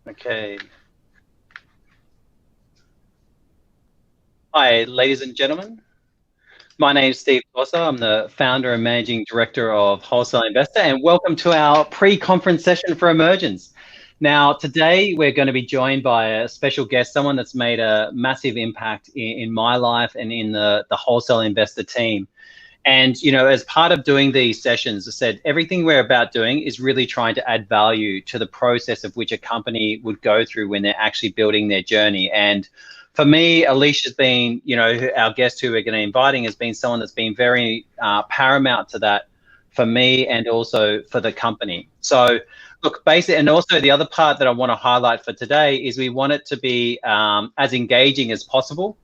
Okay. Hi, ladies and gentlemen. My name is Steve Tosser. I'm the founder and managing director of Wholesale Investor, and welcome to our pre-conference session for Emergence. Now, today we're going to be joined by a special guest, someone that's made a massive impact in my life and in the Wholesale Investor team. And, you know, as part of doing these sessions, I said, everything we're about doing is really trying to add value to the process of which a company would go through when they're actually building their journey. And for me, Alicia's been, you know, our guest who we're going to be inviting has been someone that's been very paramount to that for me and also for the company. So look, basically, and also the other part that I want to highlight for today is we want it to be as engaging as possible.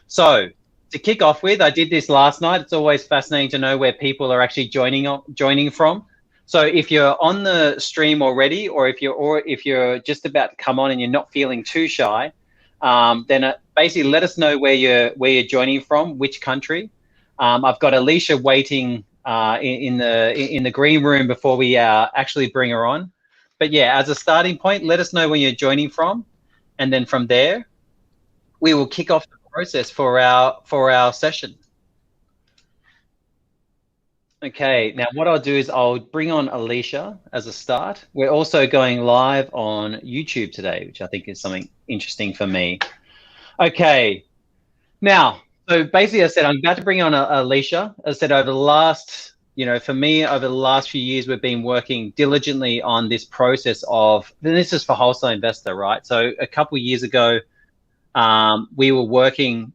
So to kick off with, I did this last night. It's always fascinating to know where people are actually joining from. So if you're on the stream already, or if you're just about to come on and you're not feeling too shy, then basically let us know where you're joining from, which country. I've got Alicia waiting in the green room before we actually bring her on. But yeah, as a starting point, let us know where you're joining from, and then from there, we will kick off the process for our session. Okay, now what I'll do is I'll bring on Alicia as a start. We're also going live on YouTube today, which I think is something interesting for me. Okay, now, so basically I said I'm about to bring on Alicia. As I said, over the last, you know, for me, over the last few years, we've been working diligently on this process of, and this is for Wholesale Investor, right? So a couple of years ago, we were working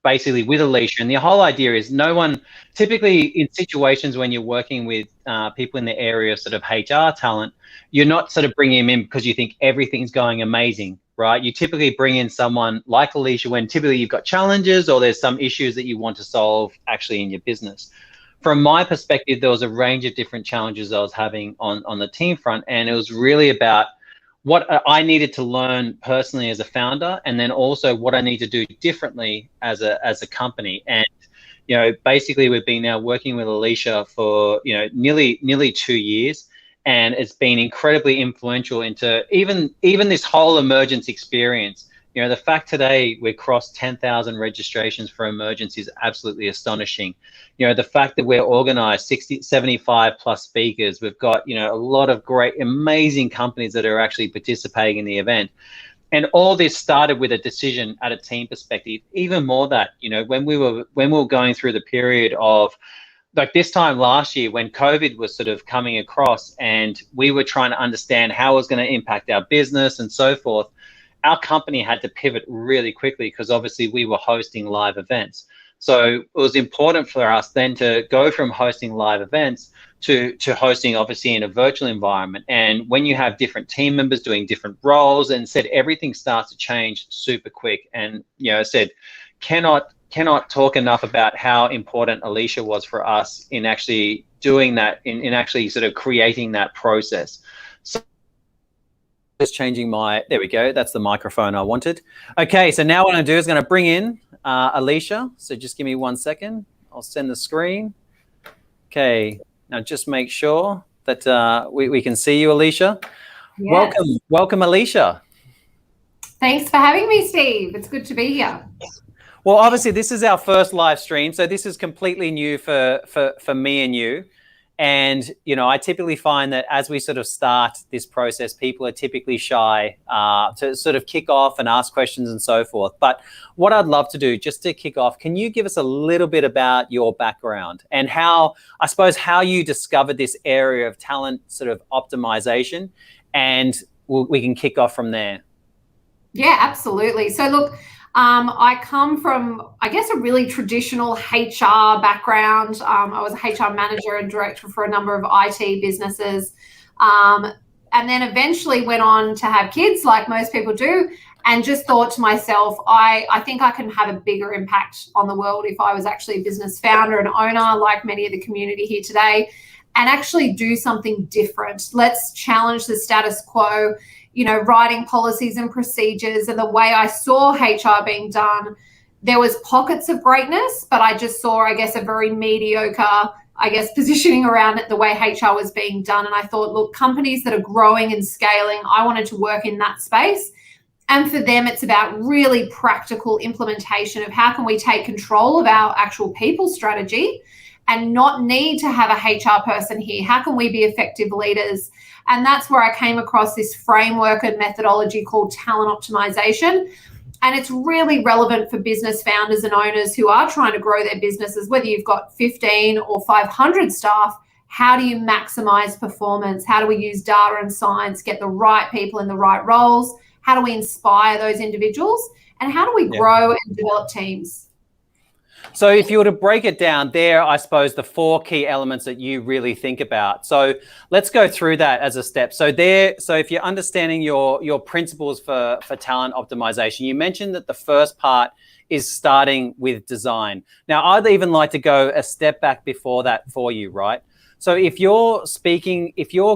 basically with Alicia, and the whole idea is no one, typically in situations when you're working with people in the area of sort of HR talent, you're not sort of bringing them in because you think everything's going amazing, right? You typically bring in someone like Alicia when typically you've got challenges or there's some issues that you want to solve actually in your business. From my perspective, there was a range of different challenges I was having on the team front, and it was really about what I needed to learn personally as a founder, and then also what I need to do differently as a company. And, you know, basically we've been now working with Alicia for, you know, nearly 2 years, and it's been incredibly influential into even this whole Emergence experience. You know, the fact today we crossed 10,000 registrations for Emergence is absolutely astonishing. You know, the fact that we're organized 75 plus speakers, we've got, you know, a lot of great, amazing companies that are actually participating in the event. And all this started with a decision at a team perspective. Even more that, you know, when we were going through the period of, like this time last year when COVID was sort of coming across and we were trying to understand how it was going to impact our business and so forth, our company had to pivot really quickly because obviously we were hosting live events. So it was important for us then to go from hosting live events to hosting obviously in a virtual environment. And when you have different team members doing different roles, and said everything starts to change super quick. And, you know, I said, cannot talk enough about how important Alicia was for us in actually doing that, in actually sort of creating that process. So just changing there we go, that's the microphone I wanted. Okay, so now what I'm gonna do is gonna bring in Alicia. So just give me 1 second, I'll send the screen. Okay, now just make sure that we can see you, Alicia. Yes. Welcome, Alicia. Thanks for having me, Steve. It's good to be here. Well, obviously this is our first live stream, so this is completely new for me and you. And, you know, I typically find that as we sort of start this process, people are typically shy to sort of kick off and ask questions and so forth. But what I'd love to do, just to kick off, can you give us a little bit about your background and how, I suppose, how you discovered this area of talent sort of optimization, and we can kick off from there. Yeah, absolutely. So look, I come from, I guess, a really traditional HR background. I was a HR manager and director for a number of IT businesses, and then eventually went on to have kids like most people do, and just thought to myself, I think I can have a bigger impact on the world if I was actually a business founder and owner like many of the community here today, and actually do something different. Let's challenge the status quo. You know, writing policies and procedures, and the way I saw HR being done, there was pockets of greatness, but I just saw, I guess, a very mediocre I guess, positioning around it the way HR was being done. And I thought, look, companies that are growing and scaling, I wanted to work in that space. And for them, it's about really practical implementation of how can we take control of our actual people strategy and not need to have a HR person here. How can we be effective leaders? And that's where I came across this framework and methodology called talent optimization. And it's really relevant for business founders and owners who are trying to grow their businesses, whether you've got 15 or 500 staff. How do you maximize performance? How do we use data and science, get the right people in the right roles? How do we inspire those individuals? And how do we grow and develop teams? So if you were to break it down there, I suppose the 4 key elements that you really think about. So let's go through that as a step. So if you're understanding your principles for talent optimization, you mentioned that the first part is starting with design. Now, I'd even like to go a step back before that for you, right? So if you're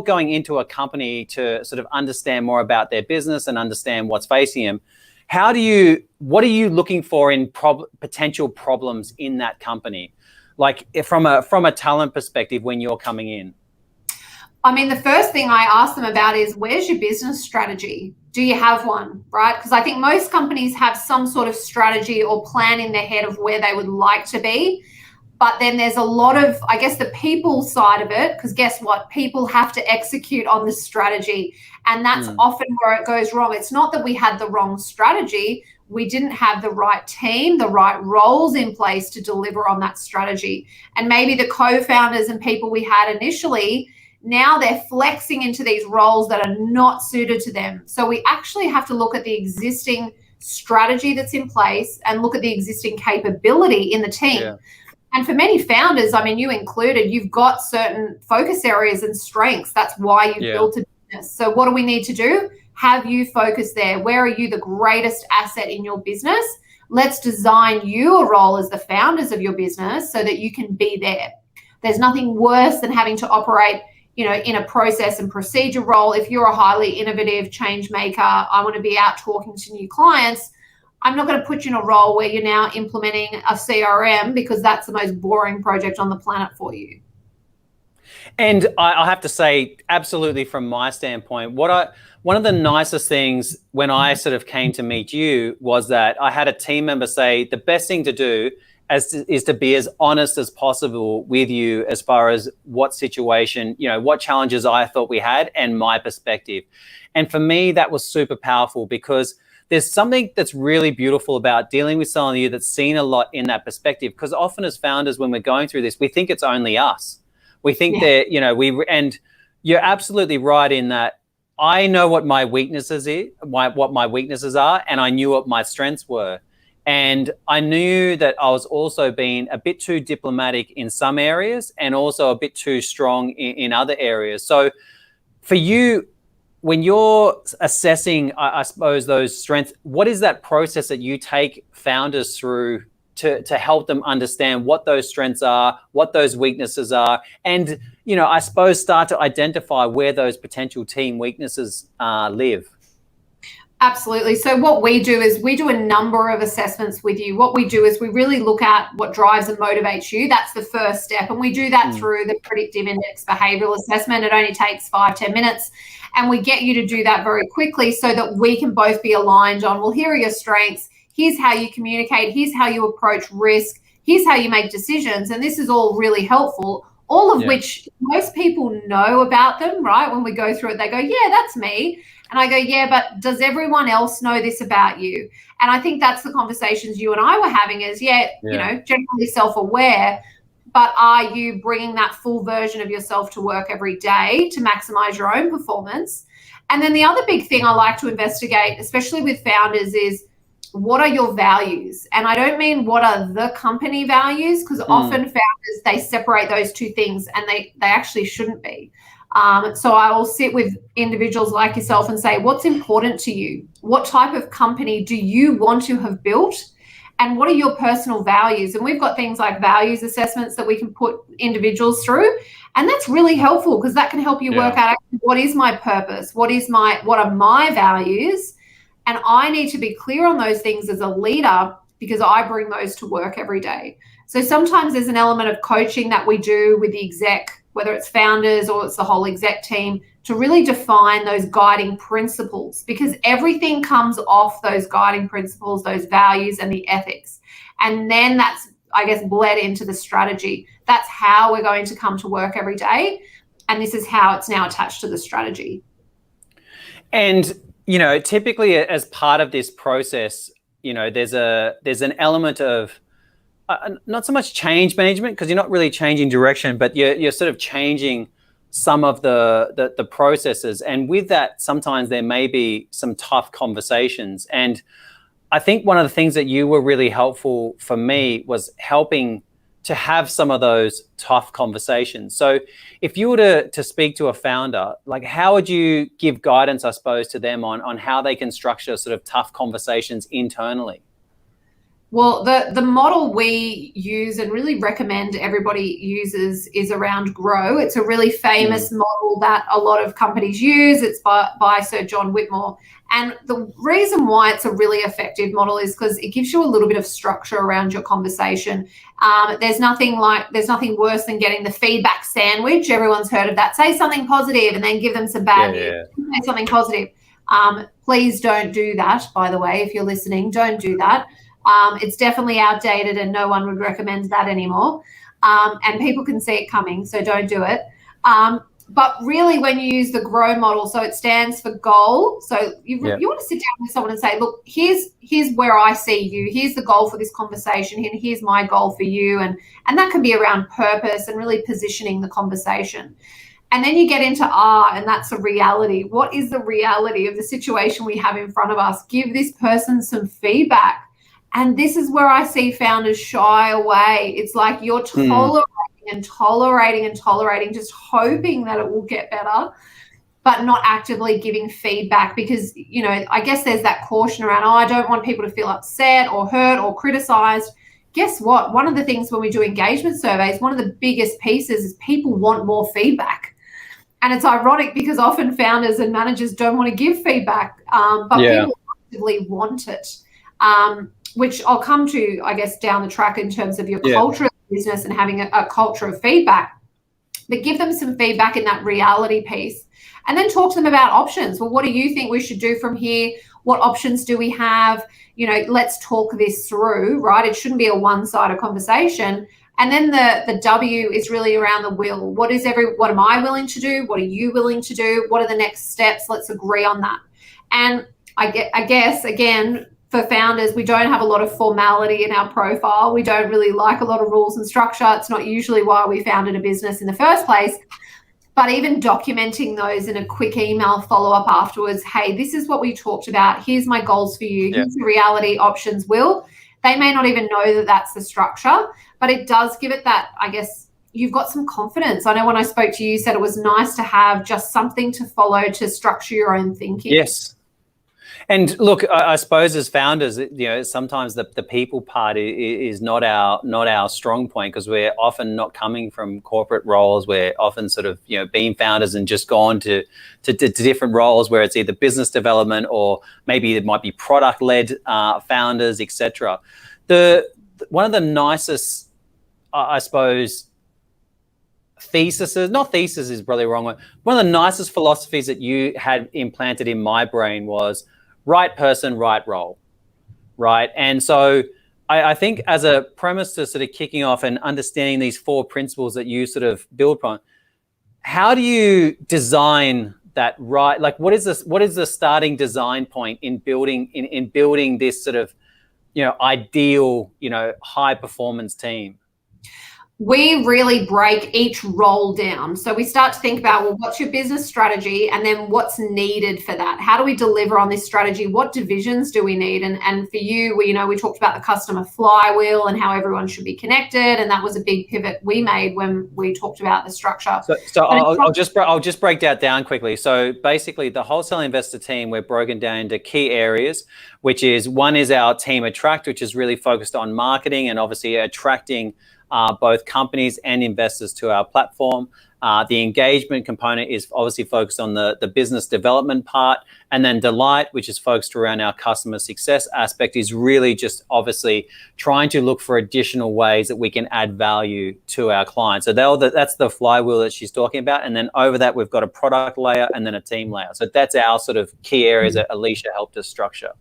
going into a company to sort of understand more about their business and understand what's facing them, what are you looking for in potential problems in that company? Like from a talent perspective when you're coming in? I mean, the first thing I ask them about is, where's your business strategy? Do you have one, right? Because I think most companies have some sort of strategy or plan in their head of where they would like to be. But then there's a lot of, I guess, the people side of it, because guess what? People have to execute on the strategy. And that's often where it goes wrong. It's not that we had the wrong strategy. We didn't have the right team, the right roles in place to deliver on that strategy. And maybe the co-founders and people we had initially, now they're flexing into these roles that are not suited to them. So we actually have to look at the existing strategy that's in place and look at the existing capability in the team. Yeah. And for many founders, I mean, you included, you've got certain focus areas and strengths. That's why you built a business. So what do we need to do? Have you focus there? Where are you the greatest asset in your business? Let's design you a role as the founders of your business so that you can be there. There's nothing worse than having to operate, in a process and procedure role. If you're a highly innovative change maker, I want to be out talking to new clients. I'm not going to put you in a role where you're now implementing a CRM, because that's the most boring project on the planet for you. And I have to say, absolutely, from my standpoint, one of the nicest things when I sort of came to meet you was that I had a team member say the best thing to do is to be as honest as possible with you as far as what situation, what challenges I thought we had and my perspective. And for me, that was super powerful, because there's something that's really beautiful about dealing with someone you that's seen a lot in that perspective. Because often as founders, when we're going through this, we think it's only us. We think that, and you're absolutely right in that I know what my weaknesses are, and I knew what my strengths were. And I knew that I was also being a bit too diplomatic in some areas and also a bit too strong in other areas. So for you, when you're assessing, I suppose, those strengths, what is that process that you take founders through to help them understand what those strengths are, what those weaknesses are, and, I suppose start to identify where those potential team weaknesses live? Absolutely. So what we do is we do a number of assessments with you. What we do is we really look at what drives and motivates you. That's the first step. And we do that through the predictive index behavioral assessment. It only takes 5-10 minutes. And we get you to do that very quickly so that we can both be aligned on, well, here are your strengths. Here's how you communicate. Here's how you approach risk. Here's how you make decisions. And this is all really helpful, all of which most people know about them, right? When we go through it, they go, yeah, that's me. And I go, yeah, but does everyone else know this about you? And I think that's the conversations you and I were having is, generally self-aware, but are you bringing that full version of yourself to work every day to maximize your own performance? And then the other big thing I like to investigate, especially with founders, is what are your values? And I don't mean what are the company values, because often founders, they separate those two things and they actually shouldn't be. So I will sit with individuals like yourself and say, what's important to you? What type of company do you want to have built? And what are your personal values? And we've got things like values assessments that we can put individuals through. And that's really helpful, because that can help you work out, what is my purpose? What are my values? And I need to be clear on those things as a leader, because I bring those to work every day. So sometimes there's an element of coaching that we do with the exec, whether it's founders or it's the whole exec team, to really define those guiding principles, because everything comes off those guiding principles, those values and the ethics. And then that's, I guess, bled into the strategy. That's how we're going to come to work every day. And this is how it's now attached to the strategy. And, typically as part of this process, there's an element of not so much change management, because you're not really changing direction, but you're sort of changing some of the processes. And with that, sometimes there may be some tough conversations. And I think one of the things that you were really helpful for me was helping to have some of those tough conversations. So if you were to speak to a founder, like, how would you give guidance, I suppose, to them on how they can structure sort of tough conversations internally? Well, the model we use and really recommend everybody uses is around GROW. It's a really famous model that a lot of companies use. It's by Sir John Whitmore. And the reason why it's a really effective model is because it gives you a little bit of structure around your conversation. There's nothing worse than getting the feedback sandwich. Everyone's heard of that. Say something positive and then give them some bad news. Say something positive. Please don't do that, by the way, if you're listening. Don't do that. It's definitely outdated and no one would recommend that anymore. And people can see it coming, so don't do it. But really, when you use the GROW model, so it stands for goal. So you want to sit down with someone and say, look, here's where I see you. Here's the goal for this conversation. And here's my goal for you. And that can be around purpose and really positioning the conversation. And then you get into R, and that's a reality. What is the reality of the situation we have in front of us? Give this person some feedback. And this is where I see founders shy away. It's like you're tolerating and tolerating and tolerating, just hoping that it will get better, but not actively giving feedback because, I guess there's that caution around, I don't want people to feel upset or hurt or criticized. Guess what? One of the things when we do engagement surveys, one of the biggest pieces is people want more feedback. And it's ironic because often founders and managers don't want to give feedback, but people actively want it. Which I'll come to, I guess, down the track in terms of your culture of business and having a culture of feedback. But give them some feedback in that reality piece. And then talk to them about options. Well, what do you think we should do from here? What options do we have? Let's talk this through, right? It shouldn't be a one-sided conversation. And then the W is really around the will. What am I willing to do? What are you willing to do? What are the next steps? Let's agree on that. And I guess, again, for founders, we don't have a lot of formality in our profile. We don't really like a lot of rules and structure. It's not usually why we founded a business in the first place. But even documenting those in a quick email follow-up afterwards, hey, this is what we talked about. Here's my goals for you. Here's the reality, options, will. They may not even know that that's the structure, but it does give it that, I guess, you've got some confidence. I know when I spoke to you, you said it was nice to have just something to follow to structure your own thinking. Yes. And look, I suppose as founders, sometimes the people part is not our strong point because we're often not coming from corporate roles. We're often sort of being founders and just gone to different roles where it's either business development or maybe it might be product-led founders, etc. One of the nicest, I suppose, not thesis is probably the wrong one. One of the nicest philosophies that you had implanted in my brain was right person, right role, right? And so I think as a premise to sort of kicking off and understanding these 4 principles that you sort of build upon, how do you design that right? Like what is the starting design point in building this sort of, ideal, high performance team? We really break each role down. So we start to think about, well, what's your business strategy? And then what's needed for that? How do we deliver on this strategy? What divisions do we need? And for you, we talked about the customer flywheel and how everyone should be connected. And that was a big pivot we made when we talked about the structure. So I'll just break that down quickly. So basically the wholesale investor team, we're broken down into key areas, which is one is our team attract, which is really focused on marketing and obviously attracting both companies and investors to our platform. The engagement component is obviously focused on the business development part, and then Delight, which is focused around our customer success aspect, is really just obviously trying to look for additional ways that we can add value to our clients. So that's the flywheel that she's talking about. And then over that, we've got a product layer and then a team layer. So that's our sort of key areas that Alicia helped us structure.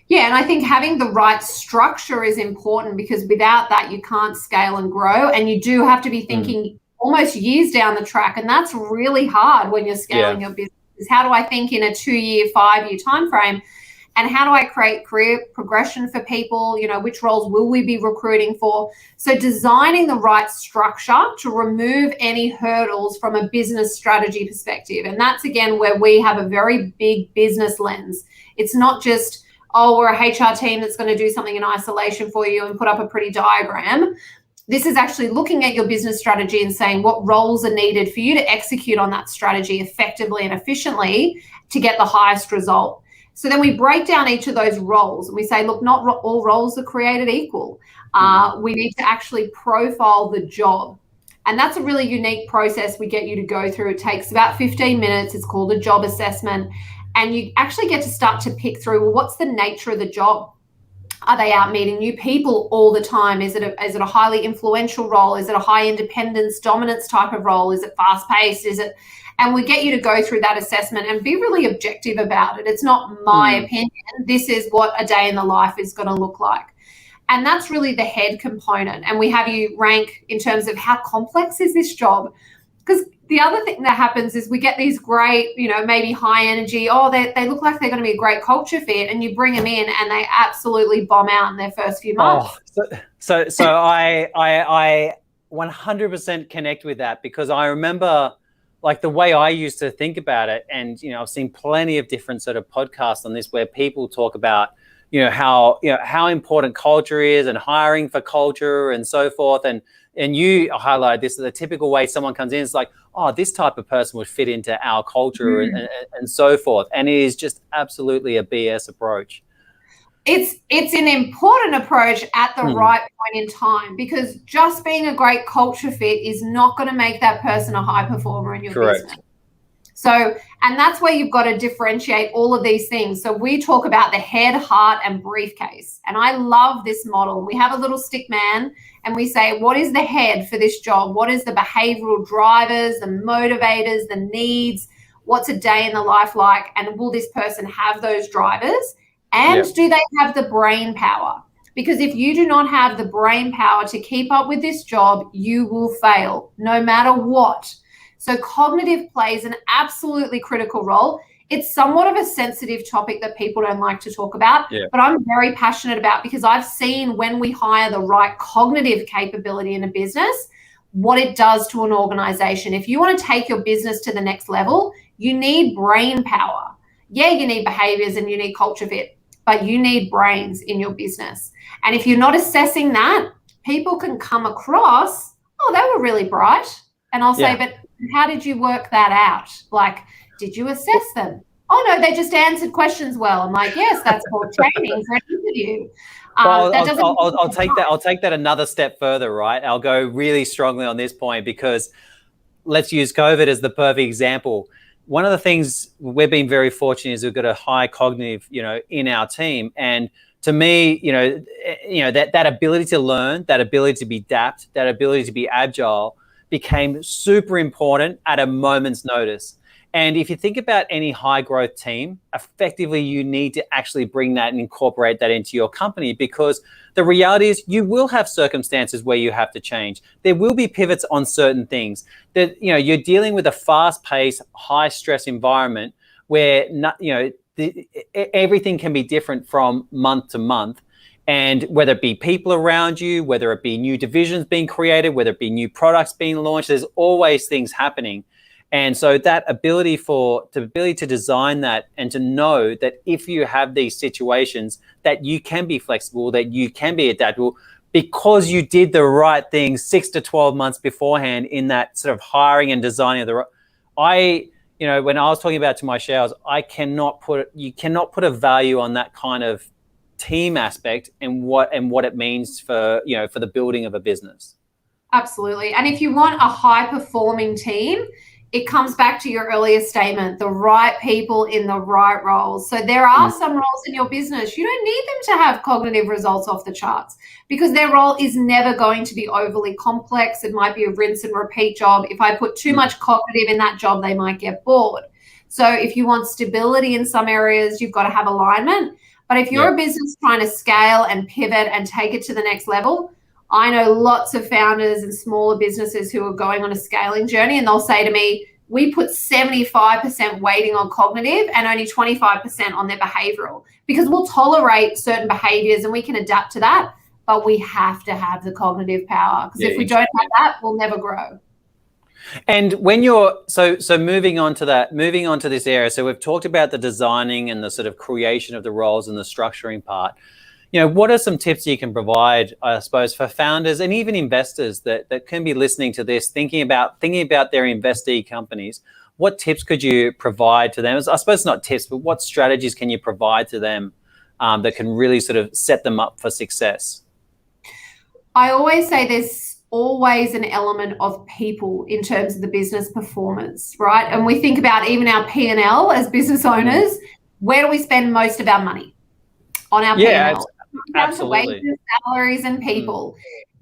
Yeah, and I think having the right structure is important, because without that, you can't scale and grow, and you do have to be thinking almost years down the track, and that's really hard when you're scaling your business. How do I think in a 2-year, 5-year time frame, and how do I create career progression for people? You know, which roles will we be recruiting for? So designing the right structure to remove any hurdles from a business strategy perspective, and that's again where we have a very big business lens. It's not just, oh, we're a HR team that's going to do something in isolation for you and put up a pretty diagram. This is actually looking at your business strategy and saying what roles are needed for you to execute on that strategy effectively and efficiently to get the highest result. So then we break down each of those roles and we say, look, not all roles are created equal. We need to actually profile the job. And that's a really unique process we get you to go through. It takes about 15 minutes. It's called a job assessment. And you actually get to start to pick through, well, what's the nature of the job? Are they out meeting new people all the time? Is it a highly influential role? Is it a high independence, dominance type of role? Is it fast-paced? And we get you to go through that assessment and be really objective about it. It's not my opinion. This is what a day in the life is going to look like. And that's really the head component. And we have you rank in terms of how complex is this job? Because the other thing that happens is we get these great, you know, maybe high energy, they look like they're going to be a great culture fit, and you bring them in and they absolutely bomb out in their first few months. So I 100% connect with that, because I remember like the way I used to think about it, and, you know, I've seen plenty of different sort of podcasts on this where people talk about, how important culture is and hiring for culture and so forth. And you highlight this, the typical way someone comes in is like, oh, this type of person would fit into our culture and so forth. And it is just absolutely a BS approach. It's an important approach at the right point in time, because just being a great culture fit is not going to make that person a high performer in your business. So, and that's where you've got to differentiate all of these things. So we talk about the head, heart, and briefcase. And I love this model. We have a little stick man and we say, what is the head for this job? What is the behavioral drivers, the motivators, the needs? What's a day in the life like? And will this person have those drivers? And do they have the brain power? Because if you do not have the brain power to keep up with this job, you will fail no matter what. So cognitive plays an absolutely critical role. It's somewhat of a sensitive topic that people don't like to talk about, but I'm very passionate about, because I've seen when we hire the right cognitive capability in a business, what it does to an organization. If you want to take your business to the next level, you need brain power. Yeah, you need behaviors and you need culture fit, but you need brains in your business. And if you're not assessing that, people can come across, oh, they were really bright. And I'll say, but how did you work that out? Like, did you assess them? Oh, no, they just answered questions well. I'm like, yes, that's called training for an interview. Well, I'll take that another step further, right? I'll go really strongly on this point, because let's use COVID as the perfect example. One of the things we've been very fortunate is we've got a high cognitive, in our team. And to me, that ability to learn, that ability to be adapt, that ability to be agile became super important at a moment's notice. And if you think about any high growth team, effectively you need to actually bring that and incorporate that into your company, because the reality is you will have circumstances where you have to change. There will be pivots on certain things that, you're dealing with a fast paced, high stress environment where, everything can be different from month to month. And whether it be people around you, whether it be new divisions being created, whether it be new products being launched, there's always things happening. And so that ability to design that and to know that if you have these situations, that you can be flexible, that you can be adaptable, because you did the right thing 6 to 12 months beforehand in that sort of hiring and designing of the. When I was talking about to my shareholders, you cannot put a value on that kind of team aspect and what it means for, for the building of a business. Absolutely. And if you want a high performing team, it comes back to your earlier statement, the right people in the right roles. So there are some roles in your business, you don't need them to have cognitive results off the charts because their role is never going to be overly complex. It might be a rinse and repeat job. If I put too much cognitive in that job, they might get bored. So if you want stability in some areas, you've got to have alignment. But if you're a business trying to scale and pivot and take it to the next level, I know lots of founders and smaller businesses who are going on a scaling journey, and they'll say to me, we put 75% weighting on cognitive and only 25% on their behavioral, because we'll tolerate certain behaviors and we can adapt to that, but we have to have the cognitive power, because if we don't have that, we'll never grow. And when you're so moving on to this area, so we've talked about the designing and the sort of creation of the roles and the structuring part. What are some tips you can provide, I suppose, for founders and even investors that can be listening to this, thinking about their investee companies? What tips could you provide to them? I suppose not tips, but what strategies can you provide to them that can really sort of set them up for success? I always say there's always an element of people in terms of the business performance, right? And we think about even our P&L as business owners, where do we spend most of our money? On our P&L. Absolutely. Wages, salaries, and people.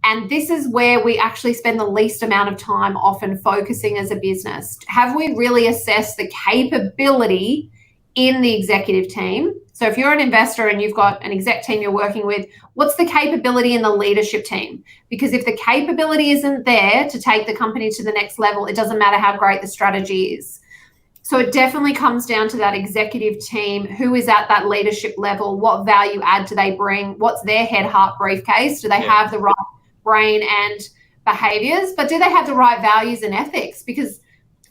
And this is where we actually spend the least amount of time often focusing as a business. Have we really assessed the capability in the executive team? So if you're an investor and you've got an exec team you're working with, what's the capability in the leadership team? Because if the capability isn't there to take the company to the next level, it doesn't matter how great the strategy is. So it definitely comes down to that executive team. Who is at that leadership level? What value add do they bring? What's their head, heart, briefcase? Do they have the right brain and behaviors? But do they have the right values and ethics? Because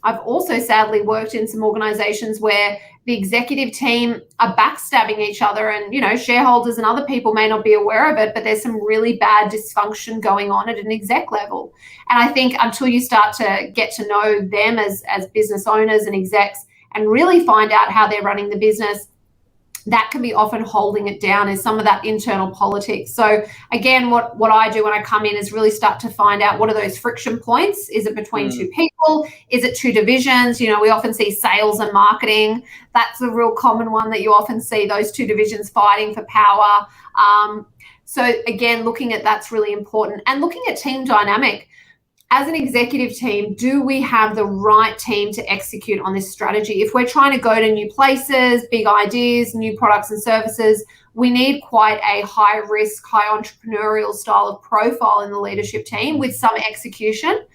I've also sadly worked in some organizations where the executive team are backstabbing each other, and, shareholders and other people may not be aware of it, but there's some really bad dysfunction going on at an exec level. And I think until you start to get to know them as business owners and execs and really find out how they're running the business, that can be often holding it down, is some of that internal politics. So again, what I do when I come in is really start to find out what are those friction points. Is it between two people? Is it two divisions? We often see sales and marketing. That's a real common one that you often see, those two divisions fighting for power. So again, looking at that's really important, and looking at team dynamic. As an executive team, do we have the right team to execute on this strategy? If we're trying to go to new places, big ideas, new products and services, we need quite a high risk, high entrepreneurial style of profile in the leadership team with some execution.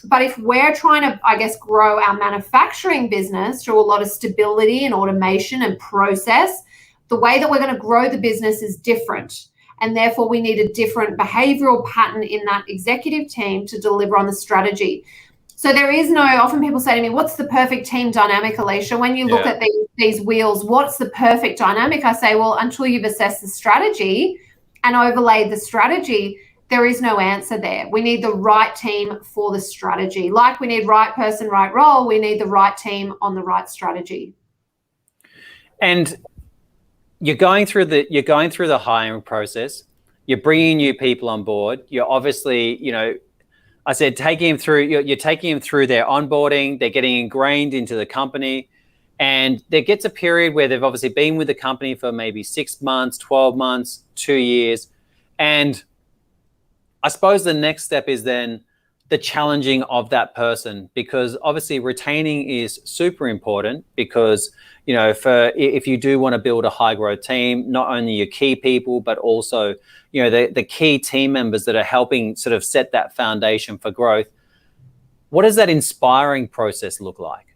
But if we're trying to, grow our manufacturing business through a lot of stability and automation and process, the way that we're going to grow the business is different. And therefore, we need a different behavioral pattern in that executive team to deliver on the strategy. So there is often people say to me, what's the perfect team dynamic, Alicia? When you look at these wheels, what's the perfect dynamic? I say, well, until you've assessed the strategy and overlaid the strategy, there is no answer there. We need the right team for the strategy. Like we need right person, right role, we need the right team on the right strategy. And you're going through the hiring process. You're bringing new people on board. You're obviously, I said, taking them through. You're taking them through their onboarding. They're getting ingrained into the company, and there gets a period where they've obviously been with the company for maybe 6 months, 12 months, 2 years, and I suppose the next step is then the challenging of that person, because obviously retaining is super important, because if you do want to build a high growth team, not only your key people, but also, the key team members that are helping sort of set that foundation for growth. What does that inspiring process look like?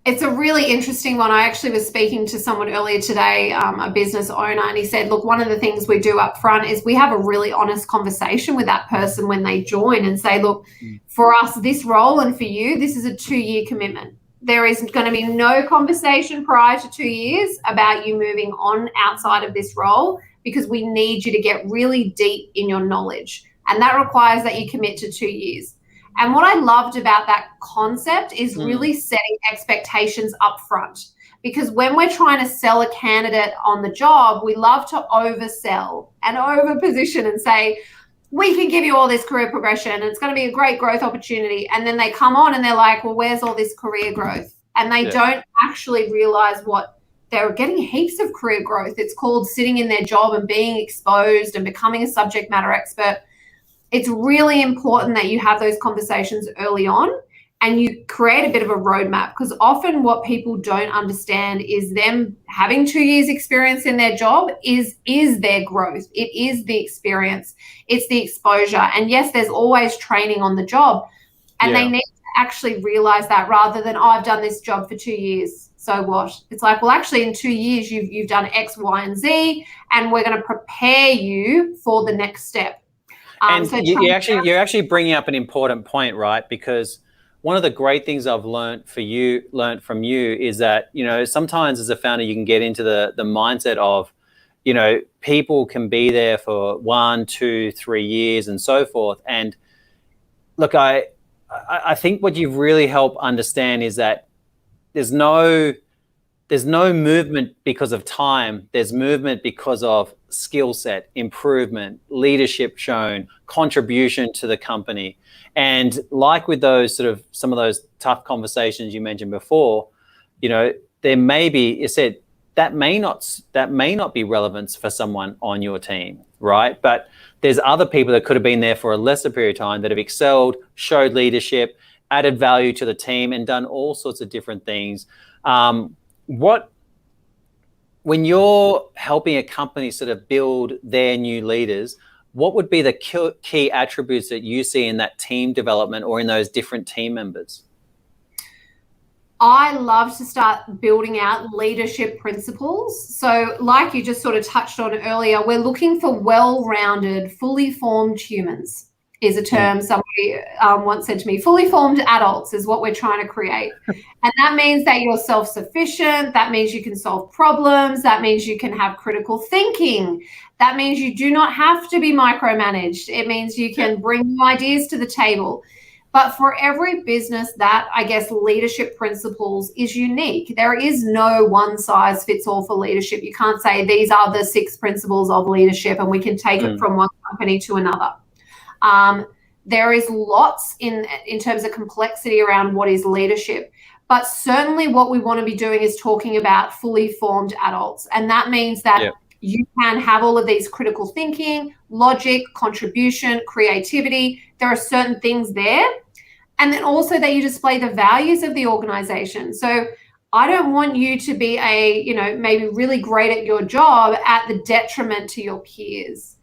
It's a really interesting one. I actually was speaking to someone earlier today, a business owner, and he said, look, one of the things we do up front is we have a really honest conversation with that person when they join and say, look, for us, this role, and for you, this is a 2-year commitment. There is going to be no conversation prior to 2 years about you moving on outside of this role, because we need you to get really deep in your knowledge. And that requires that you commit to 2 years. And what I loved about that concept is really setting expectations up front. because when we're trying to sell a candidate on the job, we love to oversell and overposition and say, we can give you all this career progression and it's going to be a great growth opportunity. And then they come on and they're like, well, where's all this career growth? And they don't actually realize what they're getting. Heaps of career growth. It's called sitting in their job and being exposed and becoming a subject matter expert. It's really important that you have those conversations early on and you create a bit of a roadmap, because often what people don't understand is them having 2 years experience in their job is their growth. It is the experience. It's the exposure. And yes, there's always training on the job, and they need to actually realize that, rather than, oh, I've done this job for 2 years, so what? It's like, well, actually in 2 years you've done X, Y, and Z, and we're going to prepare you for the next step. And so you're actually bringing up an important point, right? Because one of the great things I've learned from you is that, you know, sometimes as a founder you can get into the mindset of, you know, people can be there for 1, 2, 3 years and so forth. And look, I think what you've really helped understand is that there's no movement because of time. There's movement because of skill set, improvement, leadership shown, contribution to the company. And like with those sort of some of those tough conversations you mentioned before, you know, there may be, you said, that may not be relevant for someone on your team, right? But there's other people that could have been there for a lesser period of time that have excelled, showed leadership, added value to the team, and done all sorts of different things. When you're helping a company sort of build their new leaders, what would be the key attributes that you see in that team development or in those different team members? I love to start building out leadership principles. So like you just sort of touched on earlier, we're looking for well-rounded, fully formed humans is a term somebody once said to me. Fully formed adults is what we're trying to create. And that means that you're self-sufficient. That means you can solve problems. That means you can have critical thinking. That means you do not have to be micromanaged. It means you can bring new ideas to the table. But for every business, that, I guess, leadership principles is unique. There is no one size fits all for leadership. You can't say these are the 6 principles of leadership and we can take it from one company to another. There is lots in terms of complexity around what is leadership. But certainly what we want to be doing is talking about fully formed adults. And that means that you can have all of these critical thinking, logic, contribution, creativity. There are certain things there. And then also that you display the values of the organization. So I don't want you to be maybe really great at your job at the detriment to your peers.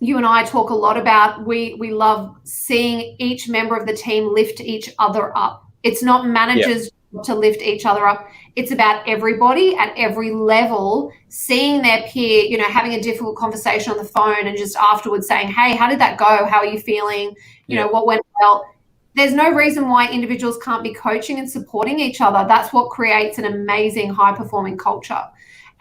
You and I talk a lot about we love seeing each member of the team lift each other up. It's not managers to lift each other up. It's about everybody at every level seeing their peer, having a difficult conversation on the phone and just afterwards saying, hey, how did that go? How are you feeling? You know, what went well? There's no reason why individuals can't be coaching and supporting each other. That's what creates an amazing high-performing culture.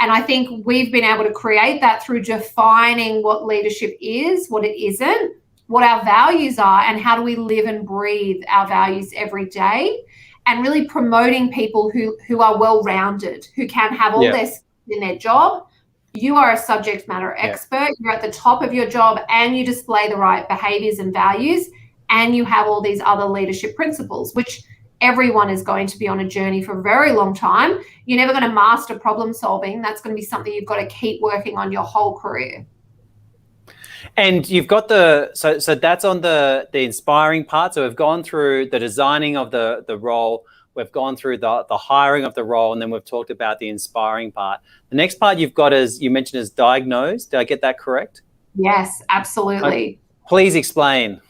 And I think we've been able to create that through defining what leadership is, what it isn't, what our values are, and how do we live and breathe our values every day, and really promoting people who are well-rounded, who can have all their skills in their job. You are a subject matter expert. You're at the top of your job and you display the right behaviors and values, and you have all these other leadership principles, which everyone is going to be on a journey for a very long time. You're never going to master problem solving. That's going to be something you've got to keep working on your whole career. And you've got so that's on the inspiring part. So we've gone through the designing of the role. We've gone through the hiring of the role, and then we've talked about the inspiring part. The next part you've got is, you mentioned, is diagnose. Did I get that correct? Yes, absolutely. Please explain.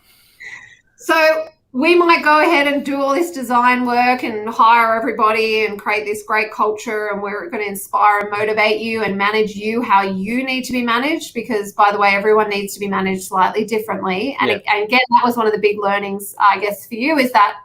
So we might go ahead and do all this design work and hire everybody and create this great culture, and we're going to inspire and motivate you and manage you how you need to be managed, because, by the way, everyone needs to be managed slightly differently. And again, that was one of the big learnings, I guess, for you, is that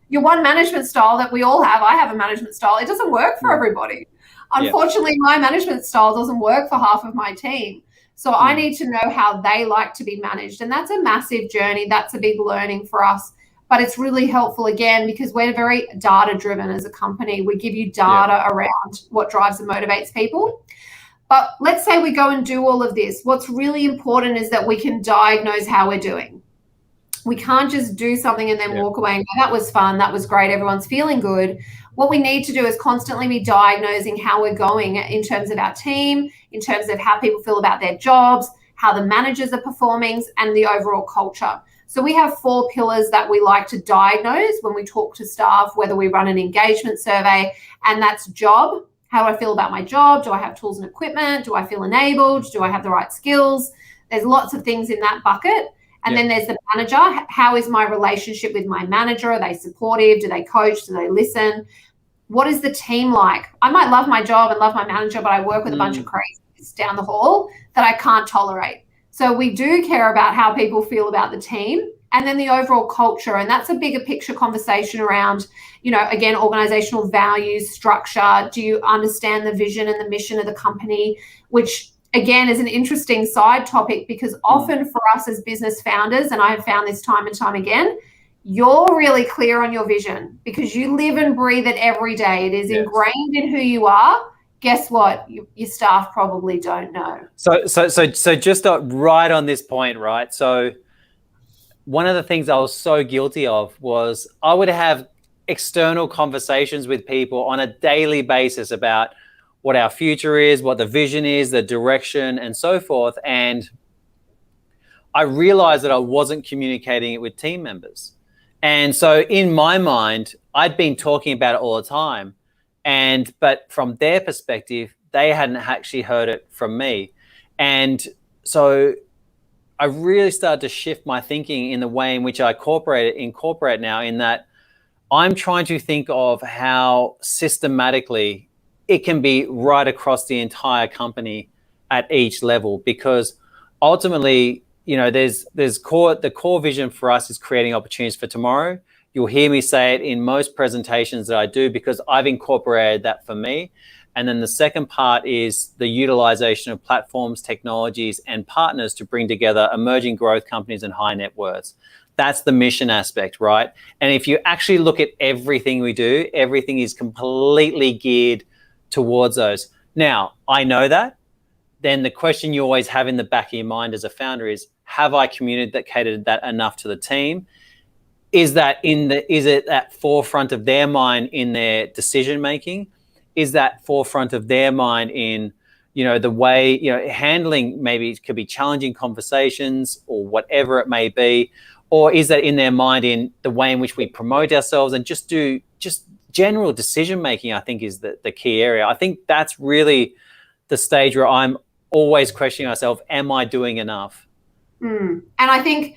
your one management style that we all have. I have a management style. It doesn't work for everybody. Unfortunately, my management style doesn't work for half of my team. So I need to know how they like to be managed. And that's a massive journey. That's a big learning for us. but it's really helpful again because we're very data driven as a company. We give you data around what drives and motivates people. But let's say we go and do all of this. What's really important is that we can diagnose how we're doing. We can't just do something and then walk away and go, that was fun, that was great, everyone's feeling good. What we need to do is constantly be diagnosing how we're going in terms of our team, in terms of how people feel about their jobs, how the managers are performing, and the overall culture. So we have 4 pillars that we like to diagnose when we talk to staff, whether we run an engagement survey, and that's job. How do I feel about my job? Do I have tools and equipment? Do I feel enabled? Do I have the right skills? There's lots of things in that bucket. And then there's the manager. How is my relationship with my manager? Are they supportive? Do they coach? Do they listen? What is the team like? I might love my job and love my manager, but I work with a bunch of crazies down the hall that I can't tolerate. So we do care about how people feel about the team and then the overall culture. And that's a bigger picture conversation around, you know, again, organizational values, structure. Do you understand the vision and the mission of the company, which again, is an interesting side topic because often for us as business founders, and I've found this time and time again, you're really clear on your vision because you live and breathe it every day. It is ingrained in who you are. Guess what? Your staff probably don't know. So just right on this point, right? So one of the things I was so guilty of was I would have external conversations with people on a daily basis about what our future is, what the vision is, the direction, and so forth. And I realized that I wasn't communicating it with team members. And so in my mind, I'd been talking about it all the time. But from their perspective, they hadn't actually heard it from me. And so I really started to shift my thinking in the way in which I incorporate now, in that I'm trying to think of how systematically it can be right across the entire company at each level, because ultimately, you know, the core vision for us is creating opportunities for tomorrow. You'll hear me say it in most presentations that I do because I've incorporated that for me. And then the second part is the utilization of platforms, technologies, and partners to bring together emerging growth companies and high net worths. That's the mission aspect, right? And if you actually look at everything we do, everything is completely geared towards those. Now, I know that. Then the question you always have in the back of your mind as a founder is, have I communicated that enough to the team? Is it at forefront of their mind in their decision making? Is that forefront of their mind in, you know, the way, you know, handling, maybe it could be challenging conversations or whatever it may be, or is that in their mind in the way in which we promote ourselves and just general decision making? I think is the key area. I think that's really the stage where I'm always questioning myself, am I doing enough? And I think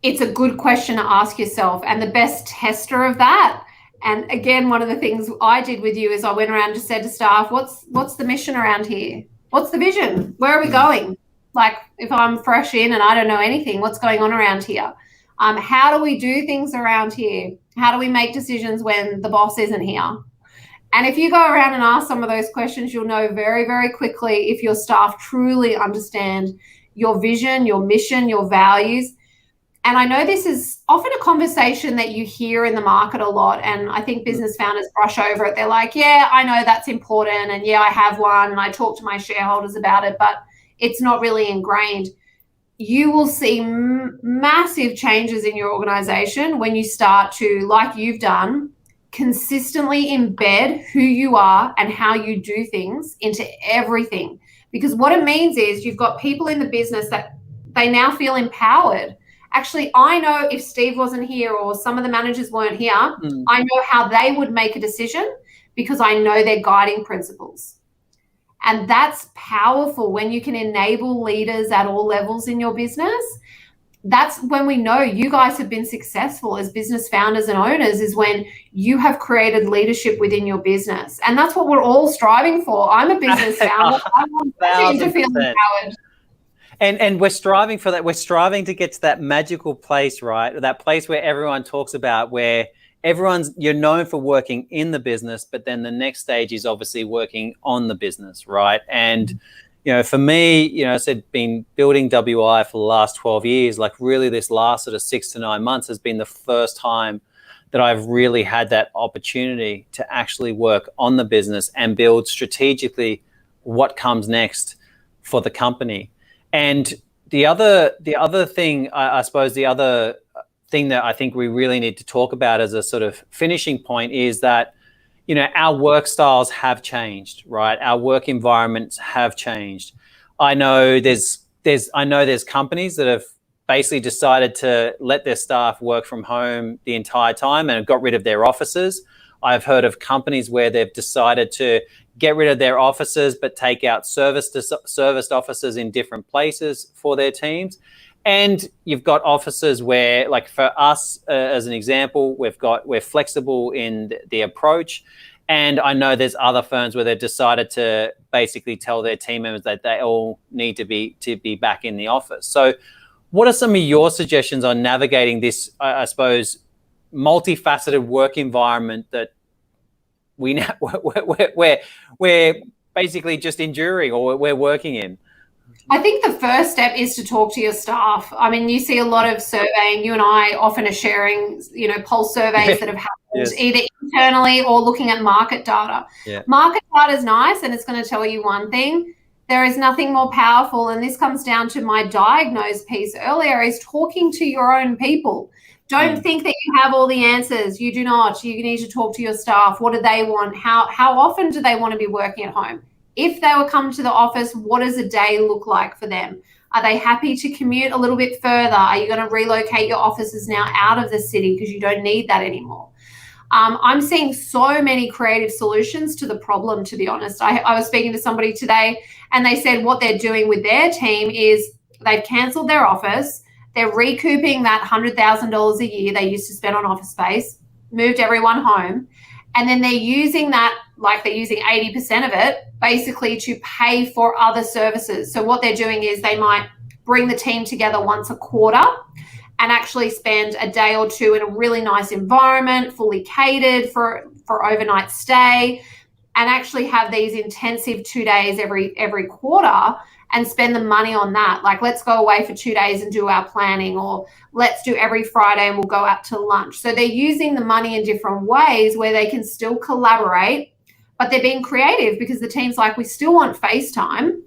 it's a good question to ask yourself, and the best tester of that. And again, one of the things I did with you is I went around and just said to staff, what's the mission around here? What's the vision? Where are we going? Like, if I'm fresh in and I don't know anything, what's going on around here? How do we do things around here? How do we make decisions when the boss isn't here? And if you go around and ask some of those questions, you'll know very, very quickly if your staff truly understand your vision, your mission, your values. And I know this is often a conversation that you hear in the market a lot, and I think business founders brush over it. They're like, yeah, I know that's important, and yeah, I have one, and I talk to my shareholders about it, but it's not really ingrained. You will see massive changes in your organization when you start to, like you've done, consistently embed who you are and how you do things into everything. Because what it means is you've got people in the business that they now feel empowered. Actually, I know if Steve wasn't here or some of the managers weren't here, I know how they would make a decision because I know their guiding principles. And that's powerful when you can enable leaders at all levels in your business. That's when we know you guys have been successful as business founders and owners, is when you have created leadership within your business. And that's what we're all striving for. I'm a business founder. I want everyone to feel empowered. And we're striving for that. We're striving to get to that magical place, right? That place where everyone talks about, where you're known for working in the business, but then the next stage is obviously working on the business, right? And for me, I said been building WI for the last 12 years, like really this last sort of 6 to 9 months has been the first time that I've really had that opportunity to actually work on the business and build strategically what comes next for the company. And the other thing, I suppose the other thing that I think we really need to talk about as a sort of finishing point is that, our work styles have changed, right? Our work environments have changed. I know there's companies that have basically decided to let their staff work from home the entire time and have got rid of their offices. I've heard of companies where they've decided to get rid of their offices but take out serviced offices in different places for their teams. And you've got offices where, like for us, as an example, we're flexible in the approach. And I know there's other firms where they've decided to basically tell their team members that they all need to be back in the office. So what are some of your suggestions on navigating this, I suppose, multifaceted work environment that we're basically just enduring or we're working in? I think the first step is to talk to your staff. I mean, you see a lot of surveying. You and I often are sharing, pulse surveys that have happened either internally or looking at market data. Yeah. Market data is nice, and it's going to tell you one thing. There is nothing more powerful, and this comes down to my diagnose piece earlier, is talking to your own people. Don't think that you have all the answers. You do not. You need to talk to your staff. What do they want? How often do they want to be working at home? If they will come to the office, what does a day look like for them? Are they happy to commute a little bit further? Are you going to relocate your offices now out of the city because you don't need that anymore? I'm seeing so many creative solutions to the problem, to be honest. I was speaking to somebody today and they said what they're doing with their team is they've cancelled their office. They're recouping that $100,000 a year they used to spend on office space, moved everyone home, and then they're using that, like they're using 80% of it, basically to pay for other services. So what they're doing is they might bring the team together once a quarter and actually spend a day or two in a really nice environment, fully catered for overnight stay, and actually have these intensive 2 days every quarter and spend the money on that. Like, let's go away for 2 days and do our planning, or let's do every Friday and we'll go out to lunch. So they're using the money in different ways where they can still collaborate, but they're being creative because the team's like, we still want FaceTime,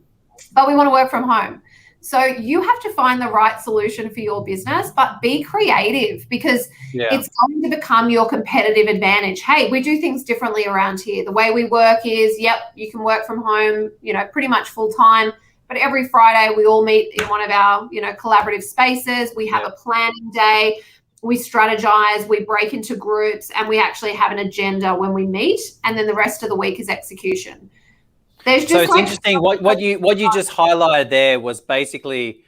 but we want to work from home. So you have to find the right solution for your business, but be creative because it's going to become your competitive advantage. Hey, we do things differently around here. The way we work is, you can work from home, pretty much full time. But every Friday we all meet in one of our, collaborative spaces. We have a planning day. We strategize, we break into groups, and we actually have an agenda when we meet. And then the rest of the week is execution. There's just it's interesting. What you just highlighted there was basically,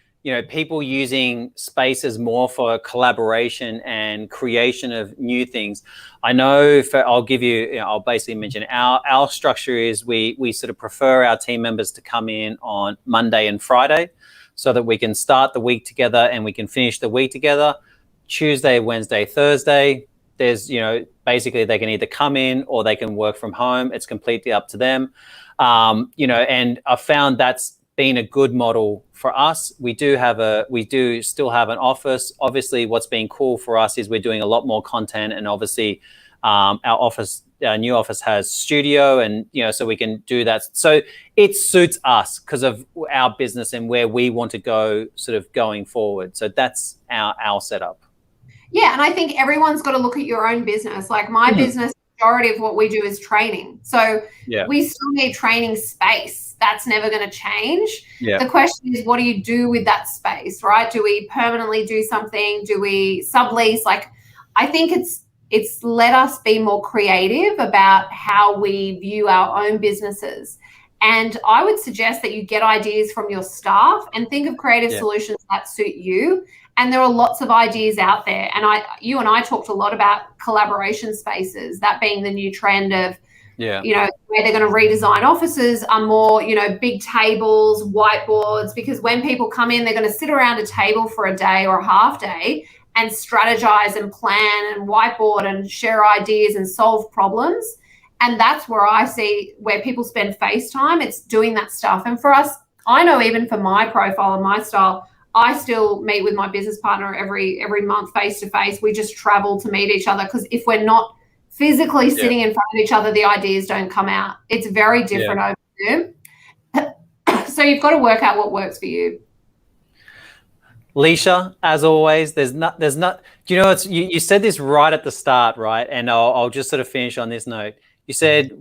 people using spaces more for collaboration and creation of new things. I know I'll basically mention our structure is we sort of prefer our team members to come in on Monday and Friday so that we can start the week together and we can finish the week together. Tuesday, Wednesday, Thursday, there's, basically they can either come in or they can work from home. It's completely up to them. And I found that's been a good model for us. We do still have an office. Obviously, what's been cool for us is we're doing a lot more content, and obviously our new office has studio, and so we can do that. So it suits us because of our business and where we want to go sort of going forward. So that's our setup. Yeah, and I think everyone's got to look at your own business. Like my business, majority of what we do is training. So we still need training space. That's never going to change. The question is, what do you do with that space, right? Do we permanently do something? Do we sublease? Like, I think it's let us be more creative about how we view our own businesses. And I would suggest that you get ideas from your staff and think of creative solutions that suit you. And there are lots of ideas out there. And you and I talked a lot about collaboration spaces, that being the new trend of, where they're going to redesign offices are more, big tables, whiteboards, because when people come in, they're going to sit around a table for a day or a half day and strategize and plan and whiteboard and share ideas and solve problems. And that's where I see where people spend face time. It's doing that stuff. And for us, I know even for my profile and my style, I still meet with my business partner every month face to face. We just travel to meet each other, because if we're not physically sitting in front of each other, the ideas don't come out. It's very different over Zoom. So you've got to work out what works for you. Alicia, as always, there's not, do you know, you said this right at the start, right? And I'll just sort of finish on this note. You said,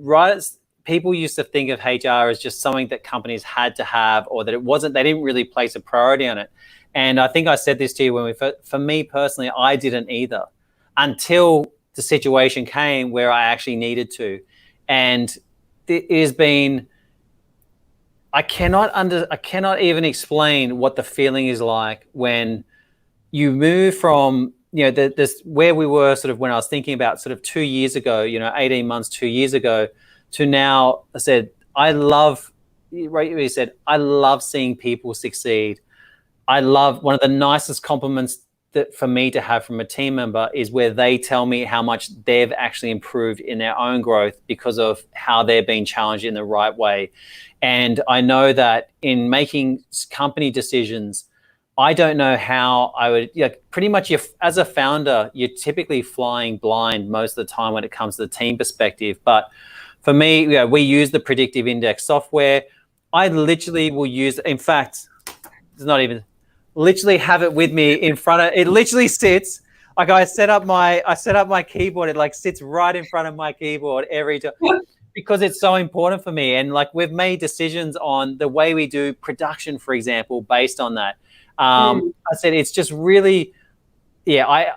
people used to think of HR as just something that companies had to have, or that they didn't really place a priority on it. And I think I said this to you for me personally, I didn't either, until the situation came where I actually needed to. And it has been, I cannot even explain what the feeling is like when you move from, this where we were sort of when I was thinking about sort of 2 years ago, 18 months, 2 years ago, to now. I said, I love seeing people succeed. I love, one of the nicest compliments that for me to have from a team member is where they tell me how much they've actually improved in their own growth because of how they're being challenged in the right way. And I know that in making company decisions, I don't know how I would, pretty much as a founder, you're typically flying blind most of the time when it comes to the team perspective. But for me, we use the predictive index software. I literally will use, in fact, it's not even, literally have it with me in front of, it literally sits, like I set up my keyboard, it like sits right in front of my keyboard every time. Because it's so important for me. And like, we've made decisions on the way we do production, for example, based on that. I said, it's just really, to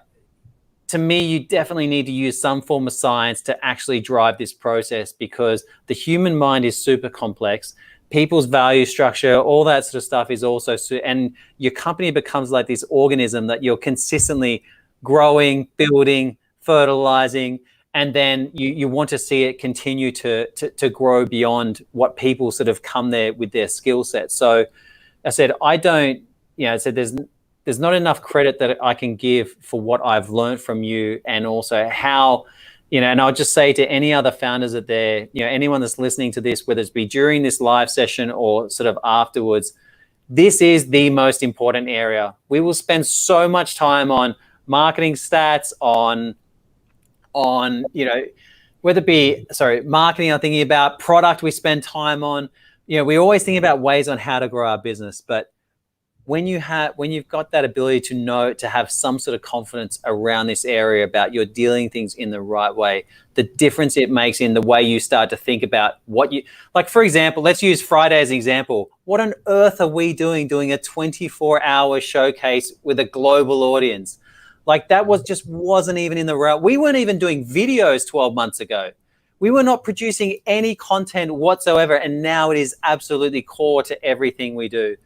me, you definitely need to use some form of science to actually drive this process, because the human mind is super complex. People's value structure, all that sort of stuff is also, and your company becomes like this organism that you're consistently growing, building, fertilizing, and then you want to see it continue to grow beyond what people sort of come there with their skill set. So I said, there's not enough credit that I can give for what I've learned from you, and also how, and I'll just say to any other founders out there, anyone that's listening to this, whether it's be during this live session or sort of afterwards, this is the most important area. We will spend so much time on marketing stats, on whether it be marketing, I'm thinking about product we spend time on. We always think about ways on how to grow our business, but when you've got that ability to have some sort of confidence around this area about you're dealing things in the right way, the difference it makes in the way you start to think about what you, like, for example, let's use Friday as an example. What on earth are we doing a 24-hour showcase with a global audience? Like, that wasn't even in the route. We weren't even doing videos 12 months ago. We were not producing any content whatsoever. And now it is absolutely core to everything we do.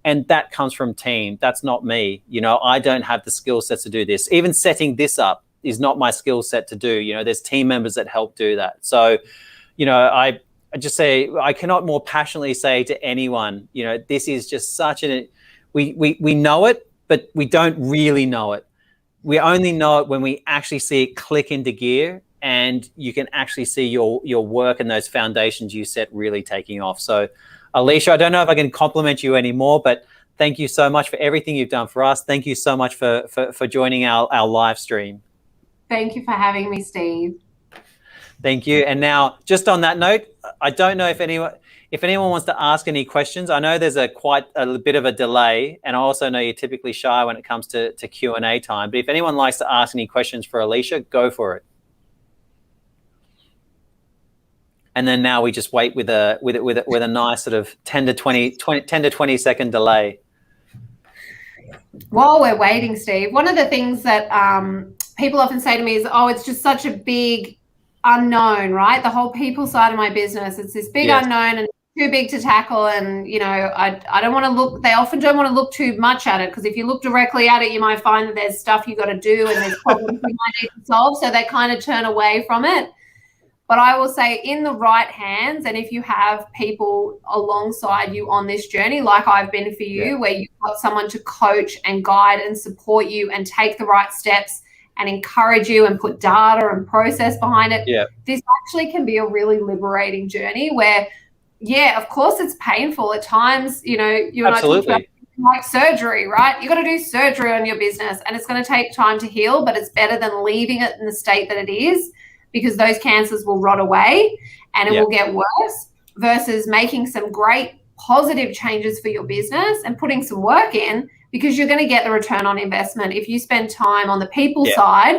And that comes from team. That's not me. I don't have the skill sets to do this. Even setting this up is not my skill set to do. There's team members that help do that. So, I just say, I cannot more passionately say to anyone, this is just such we know it, but we don't really know it. We only know it when we actually see it click into gear, and you can actually see your work and those foundations you set really taking off. So, Alicia, I don't know if I can compliment you anymore, but thank you so much for everything you've done for us. Thank you so much for joining our live stream. Thank you for having me, Steve. Thank you. And now, just on that note, I don't know if anyone wants to ask any questions. I know there's quite a bit of a delay, and I also know you're typically shy when it comes to Q&A time. But if anyone likes to ask any questions for Alicia, go for it. And then now we just wait with a nice sort of 10 to 20 second delay. While we're waiting, Steve, one of the things that people often say to me is, oh, it's just such a big unknown, right? The whole people side of my business, it's this big unknown and too big to tackle. And, I don't want to look, they often don't want to look too much at it, because if you look directly at it, you might find that there's stuff you got to do and there's problems you might need to solve. So they kind of turn away from it. But I will say, in the right hands, and if you have people alongside you on this journey, like I've been for you, where you've got someone to coach and guide and support you and take the right steps and encourage you and put data and process behind it, this actually can be a really liberating journey where Yeah, of course it's painful at times. You know, you and I talked about like surgery, right? You got to do surgery on your business, and it's going to take time to heal, but it's better than leaving it in the state that it is, because those cancers will rot away and it will get worse, versus making some great positive changes for your business and putting some work in, because you're going to get the return on investment. If you spend time on the people side,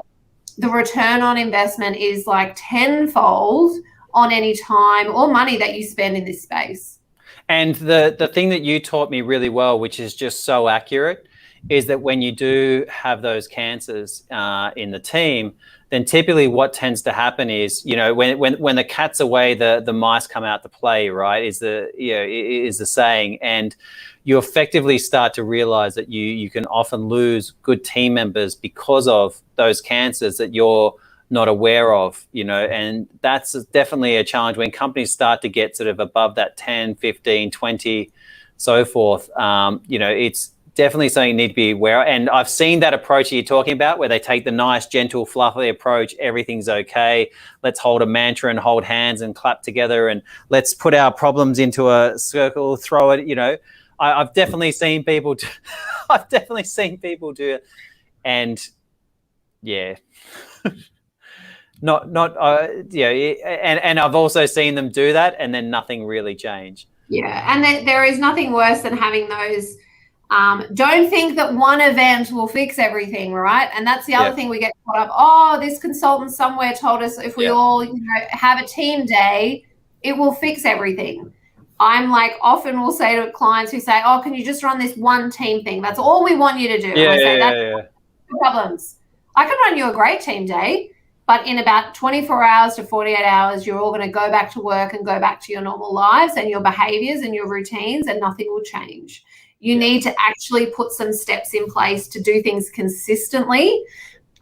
the return on investment is like tenfold on any time or money that you spend in this space. And the thing that you taught me really well, which is just so accurate, is that when you do have those cancers in the team, then typically what tends to happen is, you know, when the cat's away, the mice come out to play, right? Is the saying. And you effectively start to realize that you can often lose good team members because of those cancers that you're not aware of, you know, and that's definitely a challenge when companies start to get sort of above that 10, 15, 20, so forth. You know, it's definitely something you need to be aware of. And I've seen that approach that you're talking about, where they take the nice, gentle, fluffy approach. Everything's okay. Let's hold a mantra and hold hands and clap together, and let's put our problems into a circle, throw it, you know. I've definitely seen people do, I've definitely seen people do it. And yeah. And I've also seen them do that and then nothing really change. Yeah, and there is nothing worse than having those. Don't think that one event will fix everything, right? And that's the other thing we get caught up. Oh, this consultant somewhere told us if we all, you know, have a team day, it will fix everything. I'm like, often will say to clients who say, "Oh, can you just run this one team thing? That's all we want you to do." And I say, "That's no problems. I can run you a great team day, but in about 24 hours to 48 hours, you're all going to go back to work and go back to your normal lives and your behaviors and your routines, and nothing will change." You need to actually put some steps in place to do things consistently,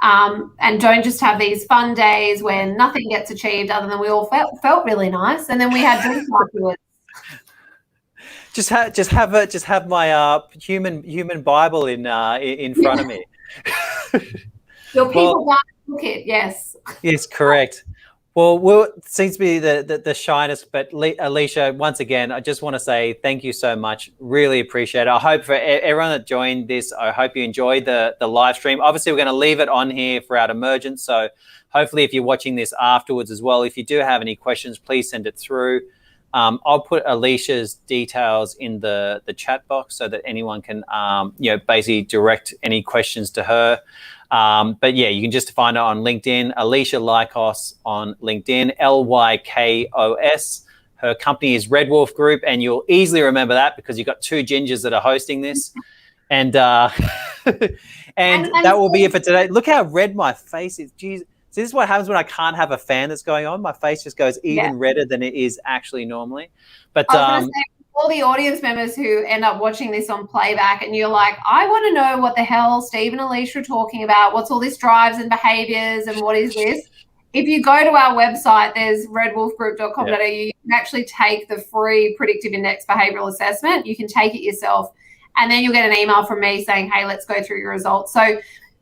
and don't just have these fun days where nothing gets achieved other than we all felt really nice and then we had drinks afterwards. Just have my human Bible in front of me. Your people toolkit, yes. Yes, correct. Well, it seems to be the shyness, but Alicia, once again, I just want to say thank you so much. Really appreciate it. I hope for everyone that joined this, I hope you enjoyed the live stream. Obviously, we're going to leave it on here for our Emergence. So hopefully if you're watching this afterwards as well, if you do have any questions, please send it through. I'll put Alicia's details in the chat box so that anyone can, basically direct any questions to her. But yeah, you can just find her on LinkedIn, Alicia Lykos on LinkedIn, Lykos. Her company is Red Wolf Group, and you'll easily remember that because you've got two gingers that are hosting this. And and that will be it for today. Look how red my face is. Jeez. So this is what happens when I can't have a fan that's going on. My face just goes even redder than it is actually normally. But I was going to say, all the audience members who end up watching this on playback and you're like, I want to know what the hell Steve and Alicia are talking about. What's all this drives and behaviors and what is this? If you go to our website, there's redwolfgroup.com.au. You can actually take the free predictive index behavioral assessment. You can take it yourself, and then you'll get an email from me saying, hey, let's go through your results. So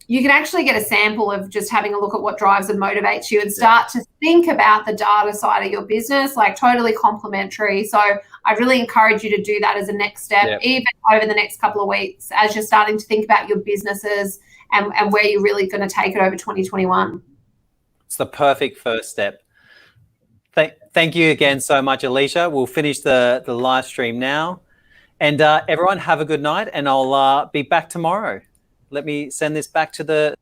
you can actually get a sample of just having a look at what drives and motivates you and start to think about the data side of your business, like totally complementary. So I'd really encourage you to do that as a next step, even over the next couple of weeks as you're starting to think about your businesses and where you're really going to take it over 2021. It's the perfect first step. Thank you again so much, Alicia. We'll finish the live stream now. And everyone have a good night, and I'll be back tomorrow. Let me send this back to the